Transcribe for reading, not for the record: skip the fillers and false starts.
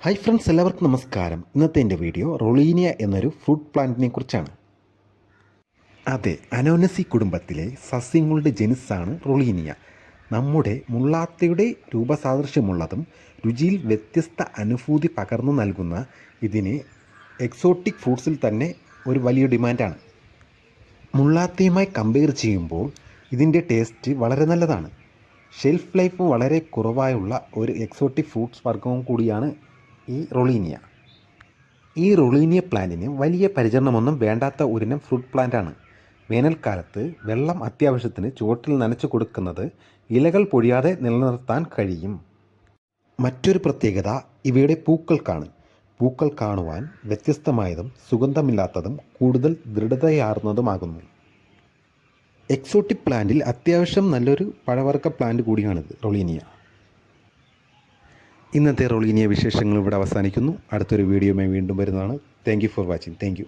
Hi friends, എല്ലാവർക്കും നമസ്കാരം. ഇന്നത്തെ എൻ്റെ വീഡിയോ റൊളീനിയ എന്നൊരു ഫ്രൂട്ട് പ്ലാന്റിനെ കുറിച്ചാണ്. അതെ, അനോനസി കുടുംബത്തിലെ സസ്യങ്ങളുടെ ജനുസാണ് റൊളീനിയ. നമ്മുടെ മുള്ളാത്തയുടെ രൂപസാദൃശ്യമുള്ളതും രുചിയിൽ വ്യത്യസ്ത അനുഭൂതി പകർന്നു നൽകുന്ന ഇതിന് എക്സോട്ടിക് ഫ്രൂട്ട്സിൽ തന്നെ ഒരു വലിയ ഡിമാൻഡാണ്. മുള്ളാത്തയുമായി കമ്പയർ ചെയ്യുമ്പോൾ ഇതിൻ്റെ ടേസ്റ്റ് വളരെ നല്ലതാണ്. ഷെൽഫ് ലൈഫ് വളരെ കുറവായുള്ള ഒരു എക്സോട്ടിക് ഫ്രൂട്ട്സ് വർഗ്ഗവും കൂടിയാണ് ഈ റൊളീനിയ. ഈ റൊളീനിയ പ്ലാന്റിന് വലിയ പരിചരണമൊന്നും വേണ്ടാത്ത ഒരിനം ഫ്രൂട്ട് പ്ലാന്റാണ്. വേനൽക്കാലത്ത് വെള്ളം അത്യാവശ്യത്തിന് ചുവട്ടിൽ നനച്ചു കൊടുക്കുന്നത് ഇലകൾ പൊഴിയാതെ നിലനിർത്താൻ കഴിയും. മറ്റൊരു പ്രത്യേകത ഇവയുടെ പൂക്കൾക്കാണ്. പൂക്കൾ കാണുവാൻ വ്യത്യസ്തമായതും സുഗന്ധമില്ലാത്തതും കൂടുതൽ ദൃഢതയാർന്നതുമാകുന്നു. എക്സോട്ടിക് പ്ലാന്റിൽ അത്യാവശ്യം നല്ലൊരു പഴവർഗ്ഗ പ്ലാന്റ് കൂടിയാണിത് റൊളീനിയ. ഇന്നത്തെ റൊളീനിയ വിശേഷങ്ങൾ ഇവിടെ അവസാനിക്കുന്നു. അടുത്തൊരു വീഡിയോയുമായി വീണ്ടും വരുന്നതാണ്. Thank you for watching. Thank you.